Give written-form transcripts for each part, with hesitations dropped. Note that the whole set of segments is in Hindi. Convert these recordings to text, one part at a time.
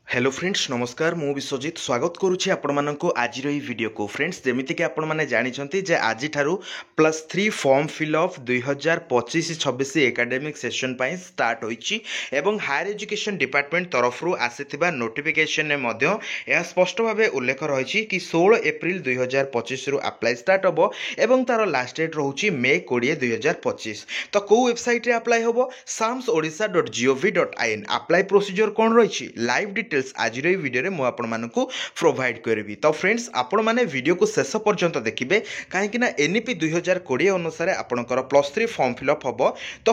हेलो फ्रेंड्स नमस्कार मु विश्वजित स्वागत करुच्ची आपको आज वीडियो को फ्रेंड्स जमीक आपने जानते जे आज +3 form fill up 2025-26 academic session start होईची एवं हायर एजुकेशन डिपार्टमेंट तरफ आसीथिबा नोटिफिकेशन में स्पष्ट भाव उल्लेख रही कि 16 एप्रिल 2025 रु अप्लाई स्टार्ट हम एवं तार लास्ट डेट रोचे मे 20 2025 तो कौ वेबसाइट रे अप्लाई हम samsodisha.gov.in अप्लाई प्रोसीजर कौन रही लाइव डिटेल्स आज वीडियो में मुझे प्रोवाइड करी। तो फ्रेंड्स आपण मैंने वीडियो को शेष पर्यंत देखिए कहीं एनईपी 2020 अनुसार आपणकर +3 फॉर्म फिलअप हम तो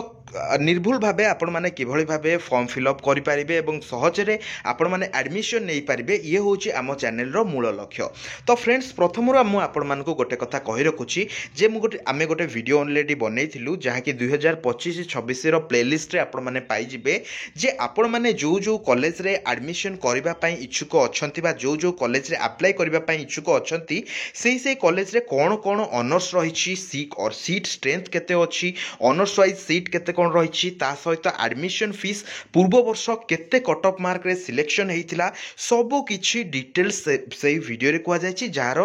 निर्भुल भाव आपण मैंने किभली भाव फॉर्म फिलअप करेंगे और सहजरे आपण मैंने एडमिशन नहीं पारे ये हूँ आम चैनल मूल लक्ष्य। तो फ्रेंड्स प्रथम मुझे गोटे कथा कही रखुची जे आम गोटे वीडियो ऑलरेडी बनईलु जहाँकि 2025-26 प्लेलिस्ट आपण मैंने पाइबे जे आपण मैंने जो जो कॉलेज रे एडमिशन करने इच्छुक अच्छा जो जो कॉलेज रे अप्लाई करने इच्छुक अच्छा से कॉलेज रे कौन कौन ऑनर्स रही और सीट स्ट्रेंथ केते अच्छी ऑनर्स वाइज सीट केते कौन रही सहित एडमिशन फीस पूर्व वर्ष केते कट ऑफ मार्क रे सिलेक्शन होता सबू किछि डिटेल्स से वीडियो रे कुआ जायछि जार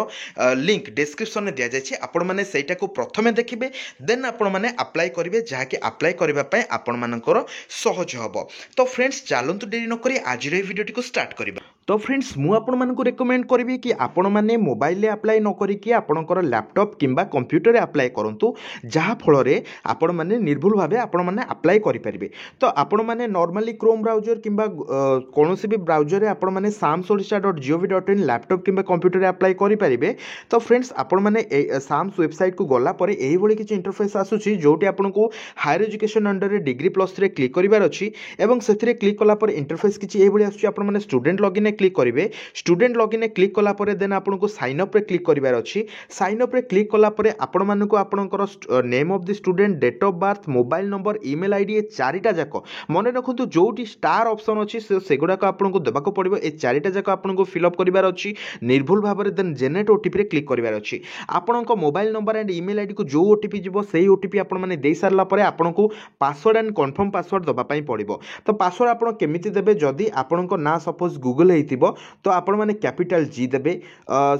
लिंक डिस्क्रिप्शन में दिया जायछि आपण माने सेटा को प्रथमे देखिबे देन आपण माने अप्लाई करिवे जहाँकि अप्लाई करबा पय आपण मानकर सहज हबो। तो फ्रेंड्स चलंतु देरी न करी आज रे वीडियो को स्टार्ट करिबा। तो फ्रेंड्स मु आपण मानकु रेकमेंड करिवि कि आपण माने मोबाइल रे अप्लाई न करी कि आपणकर लैपटॉप किंबा कंप्यूटर रे अप्लाई करंतु जहा फल रे आपण माने निर्भुल भाबे आपण माने अप्लाई करि परिबे। तो आपण माने नॉर्मली क्रोम ब्राउजर किंबा कोनोसी भी ब्राउजर रे आपण माने samsodisha.gov.in लैपटॉप किंबा कंप्यूटर रे अप्लाई करि परिबे। तो फ्रेंड्स आपण माने साम्स वेबसाइट को गला परे एही भली किछि इंटरफेस आसुछि जोटी आपनको हायर एजुकेशन अंडर रे डिग्री +3 क्लिक करिवार अछि एवं सेथिरे क्लिक कला परे इंटरफेस किछि एही भली आसुछि आपण माने स्टूडेंट लॉगिन क्लिक करेंगे। स्टूडेंट लॉगिन क्लिक कला परे देन आपको साइन अप रे क्लिक करिवार अछि। साइन अप रे क्लिक कला परे आपण मानकु आपणकर name of the student date of birth mobile number email ID ए चारिटा जाक मन रखु जोटी स्टार ऑप्शन अछि से गुडाक आपनको देबाको पड़िबो ए चारिटा जाक आपनको फिल अप करिवार अछि निर्भुल भाव में देन जेनेरेट ओटीपी रे क्लिक करिवार अछि। आपणको mobile number and email ID को जो ओटीपी जिवो सेही ओटीपी आपण माने देई सारला परे आपनको पासवर्ड एंड कंफर्म पासवर्ड दबा पई पड़िबो। तो पासवर्ड आपण केमिति देबे जदी आपणको ना सपोज गूगल हेतिबो तो आपण माने कैपिटल जी देबे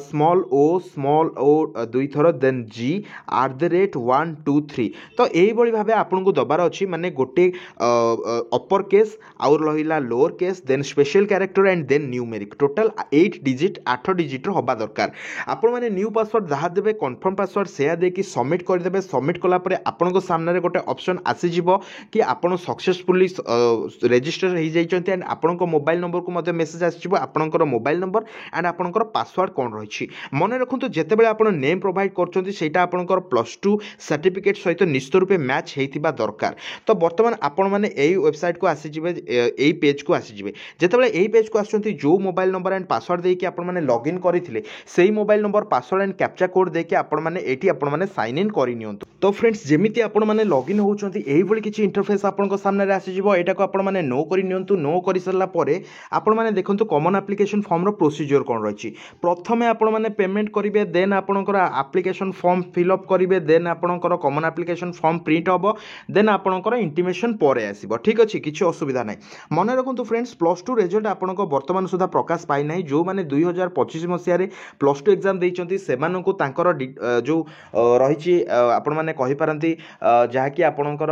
स्मॉल ओ दुई थर देन जी @123 तो एही बळी भाबे आपनको दबार अछि माने गोटे अपर केस और रहिला lower case then special character and then numeric total 8 digit हबा दरकार। आपण माने न्यू पासवर्ड जहा देबे कंफर्म पासवर्ड सेया दे कि सबमिट कर देबे। सबमिट कला परे आपनको सामने रे गोटे ऑप्शन आसी जिवो कि आपण सक्सेसफुली रजिस्टर हो जाइछन्ते एंड आपनको मोबाइल नंबर को मध्ये मेसेज आसीबो आपनकर मोबाइल नंबर एंड आपनकर पासवर्ड कौन रही मन रखु जिते आप नेम प्रोवाइड कर आपनकर +2 सर्टिफिकेट सहित निश्चित रूपे मैच होता दरकार। तो बर्तमान आपण मैंने यही वेबसाइट को आसीजे यही पेज को आसीजे जितेबाला यही पेज को आसुँच जो मोबाइल नंबर एंड पासवर्ड देके आपण मैंने लॉगिन करते से mobile number password and captcha code देके आपण मैंने साइन इन करनी। तो फ्रेंड्स जमी आपण मैंने लॉगिन होती यही भली किसी इंटरफेस आपण सामने आसीजिवो एटा को आपण मैंने नो कर नो कर सारा आपण मैंने देखंतु कॉमन एप्लिकेशन फॉर्म रो प्रोसीजर कौन रही प्रथमे आपण मैंने पेमेंट करेंगे देन आपणकर एप्लिकेशन फॉर्म फिलअप करेंगे देन आपणकर कॉमन एप्लिकेशन फॉर्म प्रिंट हम देन आपणकर इंटीमेशन पर आसब ठीक अच्छे किसी असुविधा ना। मन रखु फ्रेंड्स +2 रिजल्ट आपण बर्तमान सुधा प्रकाश पाई ना जो मैंने 2025 मसीह +2 एग्जाम देइचंती सेमानकु तांकर जो रही आपण मैंने कहि पारंती जहाँकि आपणकर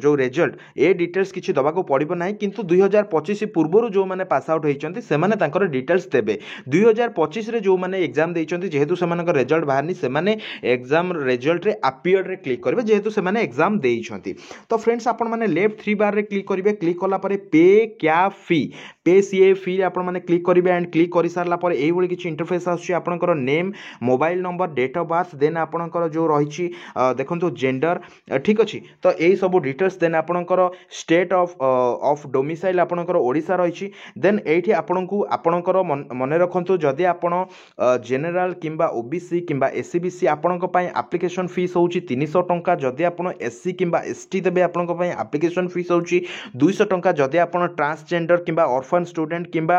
जो रिजल्ट ए डिटेल्स किसी दबाको पड़िबो नाही किंतु 2025 पूर्व जो मैंने पास आउट होइचंती सेमाने तांकर डिटेल्स देबे। 2025 रे जो मैंने एग्जाम देइचंती जेहेतु सेमानकर रिजल्ट बाहरनी सेमाने एग्जाम रिजल्ट रे अपीयर रे क्लिक करिवे जेहेतु सेमाने एग्जाम देइचंती। तो फ्रेंड्स आपण माने लेफ्ट 3 बार रे क्लिक करिवे क्लिक कला परे पे क्या फी पे सीए फी आपण माने क्लिक करिवे एंड क्लिक करि सारला परे एही भली किछि इंटरफेस आछी आपनकर name mobile number date of birth then आपनकर जो रहिछि देखंतु जेंडर ठीक अछि। तो एही सब डिटेल्स देन आपनकर स्टेट ऑफ डोमिसाइल आपनकर ओडिसा रहिछि देन एठी आपनकु आपनकर मन रखंतु जदि आपण जनरल किंबा ओबीसी किंबा एससीबीसी आपनक पई एप्लिकेशन फीस होउछि 300 टंका जदि आपण एससी किंबा एसटी देबे आपनक पई एप्लिकेशन फीस होउछि 200 टंका जदि आपण ट्रांसजेंडर किंबा ऑर्फन स्टूडेंट किंबा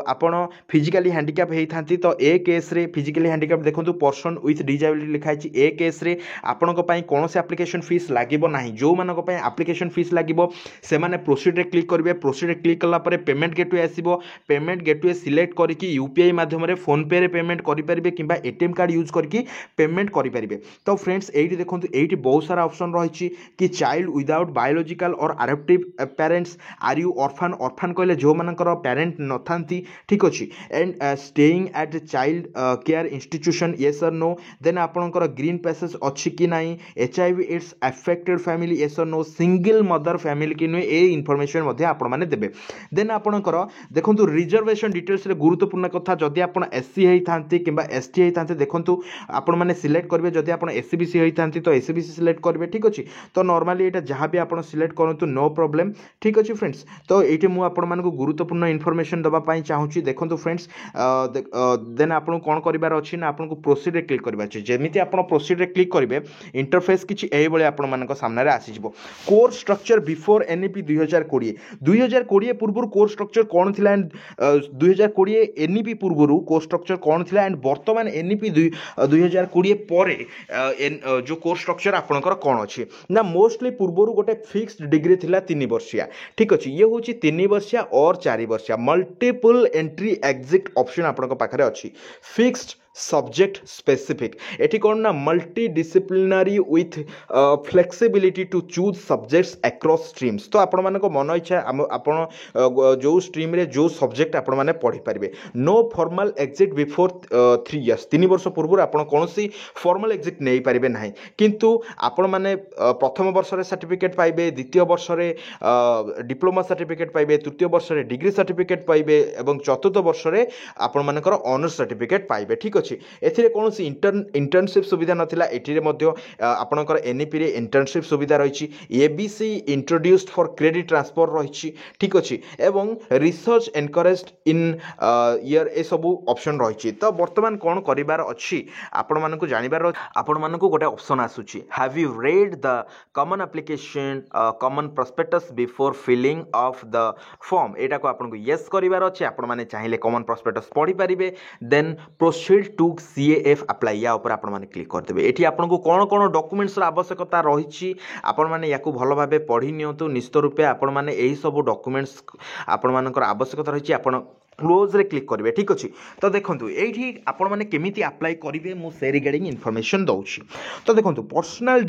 आपण फिजिकली हैंडिकैप हेइथांती तो ए केस रे फिजिकली हैंडिकैप देखंतु पर्सन विथ डिसेबिलिटी लिखाइछि ए केस रे आपनक पई कोनोसे एप्लिकेशन फीस लागिबो नाही जो मानक पई एप्लिकेशन फीस लागिबो से माने प्रोसीड रे क्लिक करिवे प्रोसीड रे क्लिक कला परे पेमेंट गेटवे आसीबो पेमेंट गेटवे सिलेक्ट करके यूपीआई माध्यम फोन पे रे पेमेंट करेंगे कि एटीएम कार्ड यूज करके पेमेंट करेंगे। तो फ्रेंड्स ये देखो ये बहुत सारा ऑप्शन रही कि चाइल्ड विदाउट बायोलॉजिकल और adoptive parents are you orphan orphan कहले जो मानकर पेरेंट न था ठीक अच्छे and staying at child care institution yes और नो देन आपणकर ग्रीन पैसेज अच्छी कि ना HIV AIDS affected family yes और नो सिंगल मदर फैमिली कि नुहे ये इनफॉरमेशन आपण मैंने देवे। देन आपणकर देखो रिजर्वेशन डिटेल्स रे गुरुत्वपूर्ण कथा जदि आप SC होता कि ST होता देखो आपण मैंने सिलेक्ट करेंगे जदि आप SCBC होता तो SCBC सिलेक्ट करेंगे ठीक अच्छे। तो नॉर्मली यहाँ जहाँ भी आप सिलेक्ट करूँ नो प्रॉब्लम ठीक अच्छे फ्रेंड्स। तो ये मुझे गुरुत्वपूर्ण इनफॉरमेशन दवाई चाहूँगी देखो फ्रेंड्स देन आपको कौन करार अच्छी ना आपको प्रोसीड रे क्लिक करवा अच्छे जमी आप प्रोसीड रे क्लिक करेंगे इंटरफेस किसी आपण सामने आसीज कोर स्ट्रक्चर बिफोर NEP 2020 पूर्व कोर स्ट्रक्चर कौन थी एंड 2020 NEP पूर्व कोर स्ट्रक्चर कौन थी एंड बर्तमान NEP 2020 पर जो कोर स्ट्रक्चर आपंकर कौन अच्छी ना मोस्टली पूर्व गोटे फिक्स्ड डिग्री थिला 3 वर्षिया ठीक अच्छे ये हूँ 3 वर्षिया और 4 वर्षिया मल्टीपल एंट्री एग्जिट ऑप्शन आपन पाखे अच्छी फिक्स्ड सब्जेक्ट स्पेसिफिक एटी कौन ना multi disciplinary with flexibility to choose subjects across streams. तो आपण मान मन इच्छा आपण जो स्ट्रीम रे जो सब्जेक्ट आपण माने पढ़ी पारिबे no formal exit before 3 years 3 वर्ष पूर्व आपण कोनोसी फॉर्मल एग्जिट नहीं पारिबे नाही किंतु आपण माने प्रथम वर्ष रे सर्टिफिकेट पाइबे द्वितीय वर्ष रे डिप्लोमा सर्टिफिकेट पाइबे तृतीय वर्ष रे डिग्री सर्टिफिकेट पाइबे एवं चतुर्थ वर्ष रे आपण मानकर ऑनर्स सर्टिफिकेट पाइबे ठीक अच्छे। एथिरे कौनसी इंटर्नशिप सुविधा नथिला एथिरे मध्य आपणकर NEP रे इंटर्नशिप सुविधा रही ABC introduced for credit transfer रही ठीक अच्छे एवं रिसर्च एनकरेज्ड इन ईयर ए सबू ऑप्शन रही। तो वर्तमान कौन करिवार अच्छी आपण मानकु जानिबार आपण मानकु गोटे ऑप्शन आसुची have you read the common application common prospectus before filling of the form एटा को आपन को यस करिवार अच्छे आपण माने चाहिले कॉमन प्रोस्पेक्टस पढ़ी पारिबे then proceed to CAF apply या ऊपर आपण माने क्लिक कर देबे। एठी आपन को कोन कोन डॉक्यूमेंट्स रा आवश्यकता रही आपण माने याकू भलो भाबे पढ़ी नियंतु निश्चित रूपे आपण माने एही सब डॉक्यूमेंट्स आपण मानकर आवश्यकता रही आपण क्लोज रे क्लिक करेंगे ठीक अच्छे। तो देखो ये आपण मैंने केमिति अप्लाई करेंगे मुझे रिगार्डिंग इनफॉरमेशन दूसरी। तो देखो पर्सनल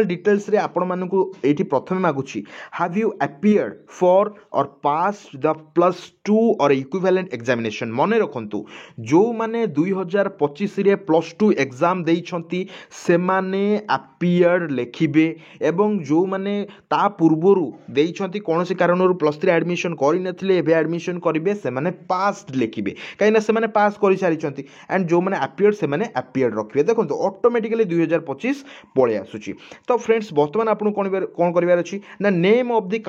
डिटेल्स रे आपण मानकु एठी प्रथमे मागुची हैव यू अपीयर्ड फॉर और पास द +2 और इक्विवेलेंट एग्जामिनेशन मन रखु जो माने 2025 रे +2 एग्जाम देइछंती से माने अपीयर्ड लिखिबे एवं जो माने ता पूर्वरु देइछंती कोनोसी कारणरु +3 एडमिशन करि नथिले एबे एडमिशन करिवे से माने पास्ट लिखिबे कहीं से माने पास कर सारी एंड जो माने अपीयर्ड से माने अपीयर्ड रखिबे देखो ऑटोमेटिकली 2025 पळे आसुची। तो फ्रेंड्स वर्तमान आपन कोन करिवार अछि ना नेम ऑफ द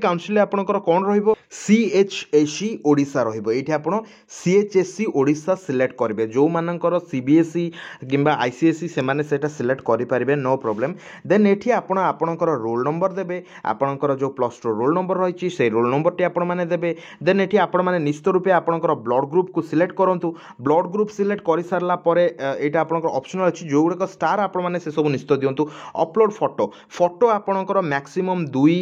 काउंसिल आपनकर कोन रहइबो CHSE ओडिसा रहइबो एठी आपन CHSE ओडिसा सिलेक्ट करिवे जो मानकर CBSE किंबा ICSE से माने सेटा सिलेक्ट करि परिबे नो प्रॉब्लम। देन एठी आपन आपनकर रोल नंबर देबे आपनकर जो +2 रोल नंबर रहिछि से रोल नंबर टी आपन माने देबे देन एठी आपण माने निश्चित रूपे आपनकर ब्लड ग्रुप को सिलेक्ट करंतु ब्लड ग्रुप सिलेक्ट कर सारला परे एटा आपनकर ऑप्शनल अछि जो गुडक स्टार आपण माने से सब निश्चित दियंतु। अपलोड फोटो आपनकर मैक्सिमम 2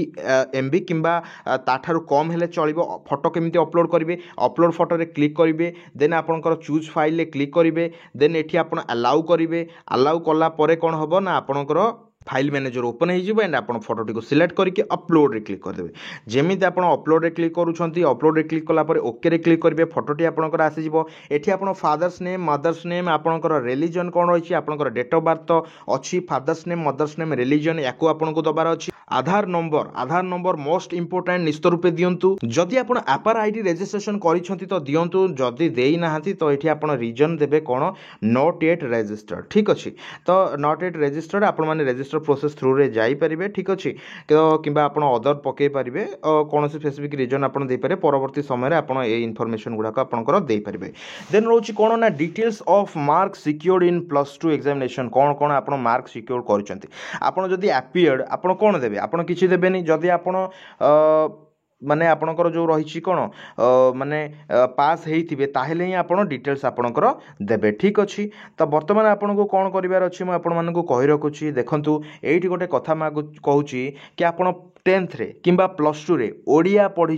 MB किंबा ताठारु कम हेले चलिबो फोटो केमिति अपलोड करिवे अपलोड फोटो रे क्लिक करिवे देन आपनकर चूज फाइल रे क्लिक करिवे देन एठी आपण अलाउ करिवे अलाउ कला परे कोन हबो ना आपनकर फाइल मैनेजर ओपन हो एंड आप फोटोटी को सिलेक्ट करके अपलोड रे क्लिक करदे जमी आप अपलोड रे क्लिक करूँ अपलोड रे क्लिक कलापर ओके रे क्लिक करेंगे फोटोटी आपंकर आसीज एटी आप फादर्स नेम मदर्स नेम आपंकर रिलीजन कौन रही आपंकर डेट ऑफ बर्थ अच्छी father's name mother's name religion या आपको दबार अच्छी आधार नंबर मोस्ट इंपोर्टेंट निश्चित रूपे दिंतु जदि आप आपार आईडी रजिस्ट्रेशन करिसेंती तो दिंतु जदि देई नाहांती तो ये आप रीजन देबे कौन नॉट येट रजिस्टर्ड ठीक अच्छे। तो नॉट येट रजिस्टर्ड आप रजिस्टर प्रोसेस थ्रू रे जाई परिबे ठीक अच्छे तो किंबा आपण अदर पके परिबे कौन स्पेसिफिक रीजन आपण दे पारे परवर्ती समय आपण ए इनफॉरमेशन गुडाक आपनकर दे परिबे। देन रोची कोन ना details of mark secured in +2 examination कौन कौन आपण मार्क सिक्योर करचंती आपण जदि अपीयर्ड आपण कोन देबे आपण किछि देबेनी जदि आपण माने आपणकर जो रही कौन माने पास होइथिबे ताहेले ही आपण डिटेल्स आपणकर देबे ठीक अच्छी। तो बर्तमान आपन को कौन करिवार अछि म आपण मानकु कहि रखुछि देखंतु एठी गोटे कथा कहूछि कि आपण 10th रे किंबा +2 रे ओडिया पढ़ी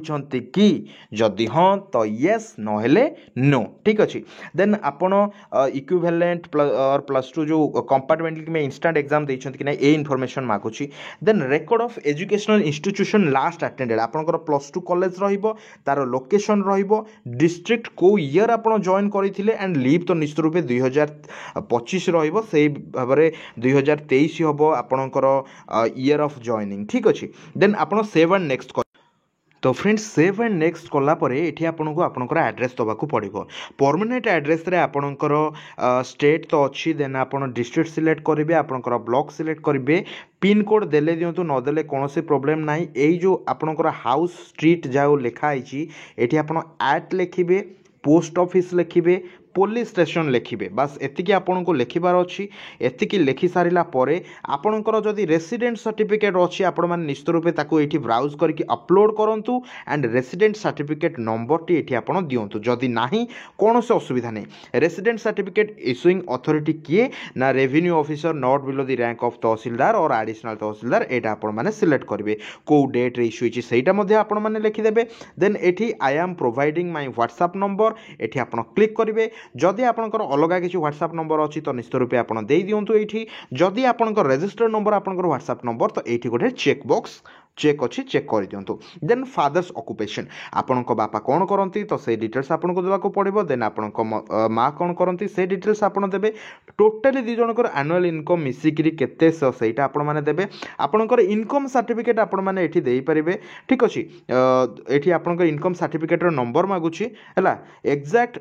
कि जदि हाँ तो येस नहेले नो ठीक अच्छे देन आपण इक्विवेलेंट और +2 जो कंपार्टमेंटल कि इंस्टांट एग्जाम देइछंती कि ना ए इनफॉरमेशन मागुची then record of educational institution last attended आपनकर +2 कॉलेज रहिबो तार लोकेशन रहिबो डिस्ट्रिक्ट को ईयर आपण जॉइन करिथिले एंड लीव तो निश्चित रूपे 2025 रहिबो सेही भाबरे 2023 हबो आपनकर ईयर ऑफ जॉइनिंग ठीक अछि देन आपण सेव एंड नेक्स्ट तो फ्रेंड्स सेव एंड नेक्स्ट कलापर ये आपको आपंकर एड्रेस दवाक पड़ो परमानेंट एड्रेस रे आपणकर स्टेट तो अच्छी देन आप डिस्ट्रिक्ट सिलेक्ट करेंगे आपंकर ब्लॉक सिलेक्ट करेंगे पिन कोड देले दिंतु नदेले कौन प्रोब्लेम ना यही जो आपंकर हाउस स्ट्रीट जहाँ लिखाई ये आप लिखे पोस्ट ऑफिस लिखे पुलिस स्टेशन लिखे बास एतिकी आपन को लिखबार अच्छी एतिकी लिखि सारिला परे आपणकर जदि रेसिडेंट सर्टिफिकेट अच्छी आपण माने निश्चित रूपे ताको एठी ब्राउज करके अपलोड करंतु and resident certificate number T एठी आपण दियंतु जदि नाही कौन से असुविधा नहीं रेसिडेंट सर्टिफिकेट इश्यूइंग अथॉरिटी किए ना revenue officer not below the rank of tehsildar और एडिशनल तहसीलदार एटा आपण माने सिलेक्ट करिवे को डेट रे इश्यू होची सेटा मध्ये आपण माने लिखि देबे देन एठी I am providing my WhatsApp number एठी आपण क्लिक करिवे जदि आपनकर अलग किसी व्हाट्सएप नंबर अच्छी तो निश्चित रूपे आपन दे दियंतु एठी जदि आपनकर रजिस्टर्ड नंबर आपनकर व्हाट्सएप नंबर तो एठी गोटे चेक बॉक्स चेक अच्छी चेक कर दिंतु देन फादर्स ऑक्युपेशन आपण बापा कौन करती तो से डिटेल्स आपन को देवाक पड़ो देन आपण माँ कौन करती से डिटेल्स आपन देबे टोटाली दी जनकर एनुअल इनकम मिसिकी केते सेटा आपण माने देबे आपणकर इनकम सर्टिफिकेट आपण माने एठी देई परिबे ठीक अछि एठी आपणकर इनकम सर्टिफिकेट रो नंबर मागुची हला एग्जैक्ट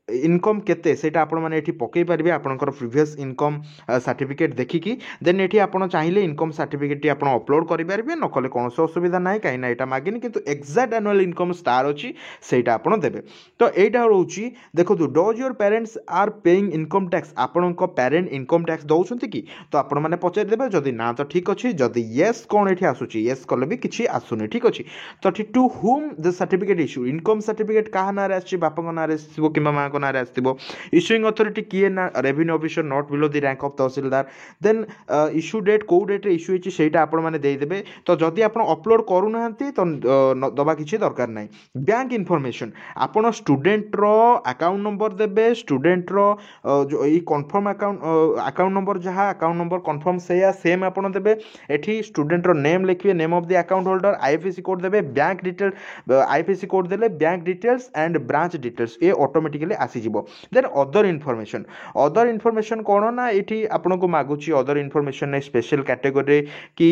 इनकम केते सेटा आपण माने एठी पकई परिबे आपनकर प्रीवियस इनकम सर्टिफिकेट देखिकी देन एठी आपण चाहिए इनकम सर्टिफिकेट टी आपण अपलोड करि परिबे न कले कोन से असुविधा नाही काई ना एटा मागिनी किंतु एग्जैक्ट एनुअल इनकम स्टार अछि सेटा आपण देबे तो एटा रहउची देखो does your parents are paying income tax आपनक पेरेंट इनकम टैक्स दउछंती कि तो आपण माने पचार देबे जदि ना तो ठीक अछि जदि यस कोन एठी आसुची यस कले भी किछि आसुनी ठीक अछि तो to whom the certificate issue income certificate काहा नारे आछि बापक नारे आसीबो किबा मा नारे आसथिबो इश्यूइंग अथॉरिटी किए ना revenue officer not below the rank of tehsildar then issue date को डेट रे इश्यू होची सेटा आपण माने देई देबे तो जदि आपण अपलोड करू नाहंती तो दबा किछि दरकार नाही बैंक इन्फॉर्मेशन आपण स्टूडेंट रो अकाउंट नंबर देबे स्टूडेंट रो जो ई कंफर्म अकाउंट नंबर जहां अकाउंट नंबर कंफर्म सेम आपण देबे एठी स्टूडेंट रो नेम लिखिबे name of the account holder IFSC code देबे बैंक डिटेल आईएफएससी कोड देले bank details and branch details ए ऑटोमेटिकली आसी जिवो देन अदर इनफॉरमेशन कौन ना ये आपन को मागुची अदर इनफॉरमेशन ने स्पेशल कैटेगरी कि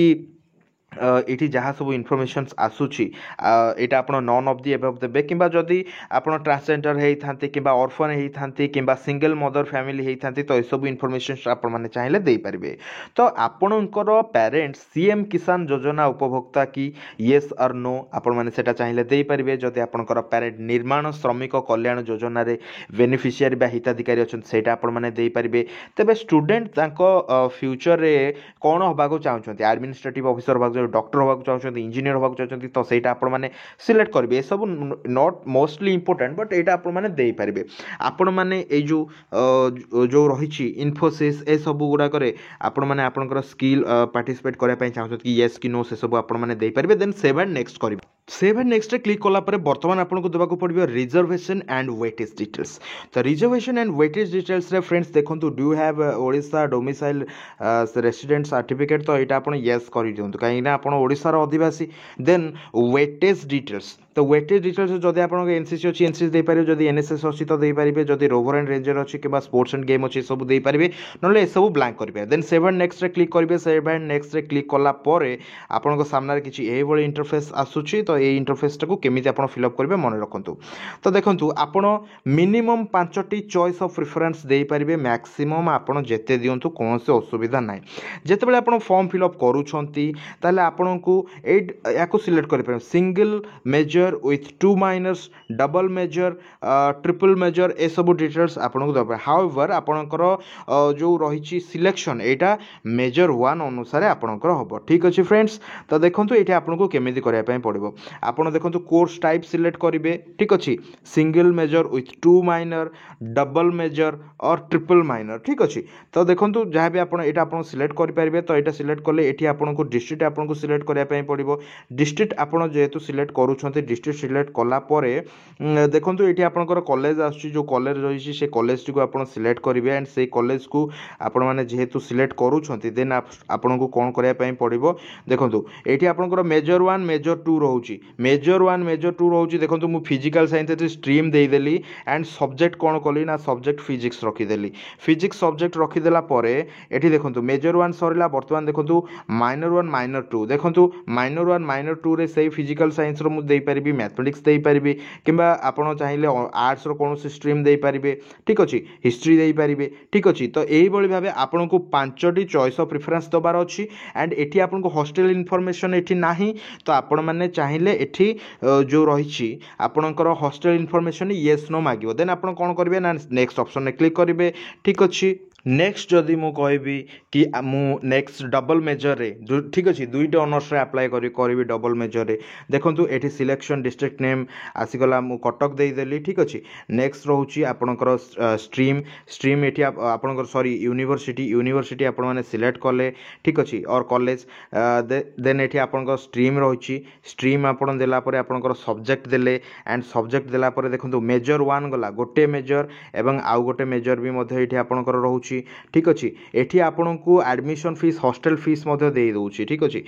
ये जहाँ सब इनफॉरमेशंस आसूची यहाँ आप नॉन ऑफ दी एबव देबे किंबा जदि आप ट्रांसजेंडर होती कि ऑर्फन होती कि सिंगल मदर फैमिली होती तो यू इनफॉरमेशन आप चाहिए दे पारे तो आपणकर पेरेंट्स सीएम किसान योजना उपभोक्ता कि येस और नो आपने चाहिए दे पारे जदि आपणकर पेरेंट निर्माण श्रमिक कल्याण योजना रे बेनिफिशियरी बा हिताधिकारी अच्छा से आपने दे पारे तेज स्टूडेंट फ्यूचर रे कौन होगा चाहते एडमिनिस्ट्रेटिव ऑफिसर होगा डॉक्टर होगा चाहते इंजीनियर होगा चाहते तो सहीटा आपने सिलेक्ट करेंगे सब नॉट मोस्टली इंपोर्टेंट बट यहाँ आपने दे पारे आपण मैंने जो रही इन्फोसिस ए सब गुड़ाक आपण मैंने आपंकर स्किल पार्टिसिपेट करने चाहते कि येस कि नो से सब आपने दे पारे देन सेव एंड नेक्स्ट करेंगे सेव एंड नेक्स्ट क्लिक कलापर बर्तमान आपको देवाक पड़ो रिजर्वेशन एंड वेटेज डिटेल्स तो रिजर्वेशन एंड वेटेज डिटेल्स रे फ्रेंड्स देखो do have Odisha domicile resident certificate तो यहाँ आप येस कर दिखाँ कहीं आप ओडिशार अधिवासी देन वेटेज डिटेल्स तो वेटेज डिटेल्स जदि आप एनसीसी अच्छी एनसीसी दे पारे जदि एनएसएस अच्छी तो दे पारे जदि रोवर एंड रेंजर अच्छी कि स्पोर्ट्स एंड गेम अच्छी सब दे पारे ना ये सब ब्लैंक करेंगे then save and next click करेंगे सेव एंड नेक्स्ट क्लिक कलापर आपन सामने किसी ये इंटरफेस आसूची तो ये इंटरफेसटा को केमी आप फिलअप करेंगे मन रखु तो देखो आपण मिनिमम 5टी चॉइस ऑफ प्रिफरेंस दे पारे मैक्सिमम आपन जेते दिंतु कौन से असुविधा ना जिते आप फॉर्म फिलअप करूँ आपन को या सिलेक्ट करें single major major with 2 minors double major triple major ए सब डिटेल्स आपको दरकार हाउएवर आपणकर जो रही सिलेक्शन यहाँ मेजर 1 अनुसार आपणकर हम ठीक अच्छे फ्रेंड्स। तो देखो ये आपको केमी करने पड़ो आपड़ देखो कोर्स टाइप सिलेक्ट करेंगे ठीक अच्छे single major with 2 minor double major और ट्रिपल माइनर ठीक अच्छे। तो देखो जहाँ भी आप सिलेक्ट करेंगे तो यहाँ सिलेक्ट कले ये आपको डिस्ट्रिक्ट आपको सिलेक्ट करने पड़ो डिस्ट्रिक्ट आपड़ जेहेतु सिलेक्ट करुँच डिस्ट्रिक्ट सिलेक्ट कलापर देखो ये आपंकर कॉलेज आसुची जो कॉलेज रही से कॉलेज को आप सिलेक्ट करेंगे एंड से कॉलेज को आपण मैंने जेहेतु सिलेक्ट करुँच देन आपन को कौन करने पड़ो देखो ये आपंकर मेजर 1 मेजर 2 रोचे मेजर 1 मेजर 2 रोचे देखो मुझे फिजिकल साइंस स्ट्रीम देदेली एंड सब्जेक्ट कौन कली ना सब्जेक्ट फिजिक्स रखीदेली फिजिक्स सब्जेक्ट रखीदेला ये देखो मेजर 1 सरला बर्तमान देखो माइनर 1 माइनर 2 देखो माइनर 1 माइनर 2 रे से फिजिकल साइंस रो मुझे देपारी मैथमेटिक्स देपारी किंबा आपण चाहिए आर्ट्स रो कौन स्ट्रीम देपारे ठीक अच्छे हिस्ट्री देपारे ठीक अच्छे। तो यही भाव आपन को 5टी चॉइस ऑफ प्रिफरेंस दबार अच्छी एंड एटी आपन को हॉस्टल इनफॉरमेशन एटी नाही तो आपण मैंने चाहिए एटी जो रही आपणकर हॉस्टल इनफॉरमेशन येस नो मांगो देन आप कौन करेंगे ना नेक्स्ट ऑप्शन में क्लिक करेंगे ठीक अच्छे। नेक्स्ट जदि मु कहबी कि मु नेक्स्ट डबल मेजर रे ठीक अच्छे दुईटा ऑनर्स रे अप्लाई करी डबल मेजर रे देखो ये सिलेक्शन डिस्ट्रिक्ट नेम आसीगला मु कटक देदेली ठीक अच्छे। नेक्स्ट रोचे आपणकर स्ट्रीम स्ट्रीम ये आपणकर सॉरी यूनिवर्सिटी यूनिवर्सिटी आपण मैंने सिलेक्ट कले ठीक अच्छे और कॉलेज देन ये आपणकर स्ट्रीम रही स्ट्रीम आपन देला परे आपणकर सब्जेक्ट देले एंड सब्जेक्ट देला परे देखो मेजर 1 गला गोटे मेजर एवं आउ गोटे मेजर भी ये आपणकर रोचे ठीक अच्छे। एठी आपन को एडमिशन फीस हॉस्टल फीस दे दूची ठीक अच्छे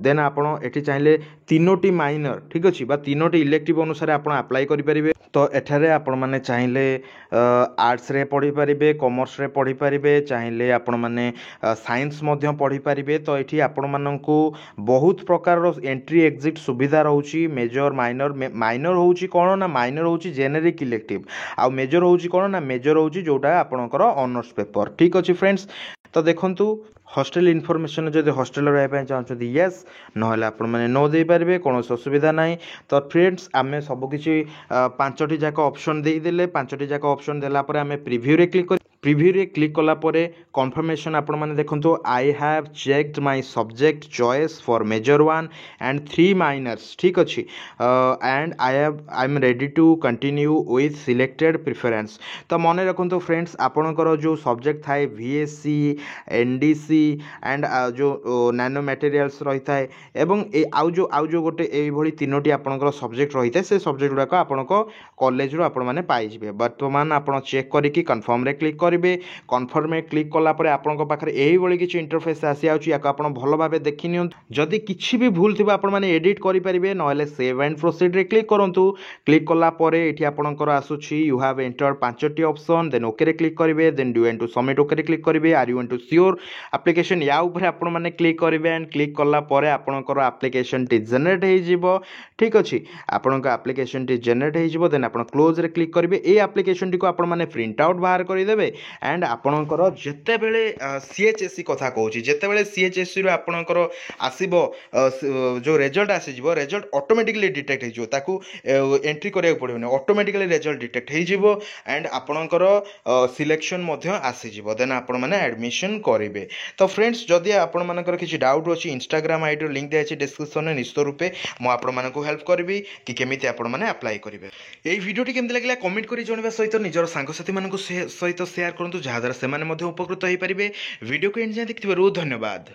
देन आपन एठी चाहिए 3टी माइनर ठीक अच्छे बा 3टी इलेक्टिव अनुसार आप अप्लाई करेंगे तो एठारे आपण मैंने चाहिए आर्ट्स रे पढ़ी पारे कॉमर्स रे पढ़ी पारे चाहिए आपण मैंने साइंस पढ़ी पारे तो ये आपण मानू बहुत प्रकार एंट्री एग्जिट सुविधा रोची मेजर माइनर माइनर होची कौन ना माइनर होची जेनेरिक इलेक्टिव आ मेजर होची कौन ना मेजर होची जोटा आपणकर ऑनर्स पेपर ठीक अच्छे फ्रेंड्स। तो देखंतु हॉस्टल इनफॉरमेशन जब हॉस्टल रहा चाहते येस ना मैंने नो दे पारे कौन असुविधा ना। तो फ्रेंड्स आम सबकि 5टी जाक ऑप्शन देदेले 5टी जाक ऑप्शन देलापर आम प्रिव्यू रे क्लिक प्रिव्यू रे क्लिक कलापर कन्फर्मेशन आपण मैंने देखो I have checked my subject choice for major 1 and 3 minors ठीक अच्छे and I am ready to continue with selected preference. तो मन रखु फ्रेंड्स आपणकर जो सब्जेक्ट थाए VSC NDC एंड जो नैनो मटेरियल्स रही है एवं आउ जो गोटे ये 3टी आपणकर सब्जेक्ट रही है से सब्जेक्ट गुड़ाक आपण कॉलेज रू आपण मैंने पाइबे बर्तमान आप चेक करके कन्फर्म रे क्लिक करेंगे कन्फर्म में क्लिक कलापर आपंक पाखे यही किसी इंटरफेस आसी आप भल भाव देखी नि जदि किसी भी भूल थी आपने एडिट करेंगे ना सेव एंड प्रोसीड रे क्लिक करूँ क्लिक कलापर ये आपंकर आसूसी यू हैव एंटर 5टी ऑप्शन देन ओके रे क्लिक करेंगे then do want to submit okay रे क्लिक करेंगे are you want to sure application या ऊपर आपण मैंने क्लिक करेंगे एंड क्लिक कलापर आपंकर एप्लिकेशन टी जेनेरेट हो ठीक अच्छे आपंक एप्लिकेशन टी जेनेरेट हो देन आप क्लोज रे क्लिक करेंगे ये एप्लिकेशन टी को आपण मैंने प्रिंट आउट बाहर करदेवे एंड आपणकर जितेबले CHSE कथा कहूँ जितेबले CHSE आपणकर आसब जो रेजल्ट आसीज रेजल्ट ऑटोमेटिकली डिटेक्ट हो एंट्री करा पड़ोनी ऑटोमेटिकली रेजल्ट डिटेक्ट हो एंड आपणकर सिलेक्शन आसीज देन आपण मैंने एडमिशन करेंगे। तो फ्रेंड्स जदि आपण मानकर किसी डाउट अच्छी इंस्टाग्राम आईडी लिंक दिखाई डिस्क्रिप्शन में निश्चित रूपे मुझे हेल्प करी कि केमी आपण मैंने अप्लाई करेंगे। यही वीडियोटी केमती लगे कमेंट कर जणावा सहित निजर सांगसाथी मानक सहित शेयर करूँ जहाँद्वारा से उपकृत हो पारे। वीडियो को एंड जाए देखिथिबारु धन्यवाद।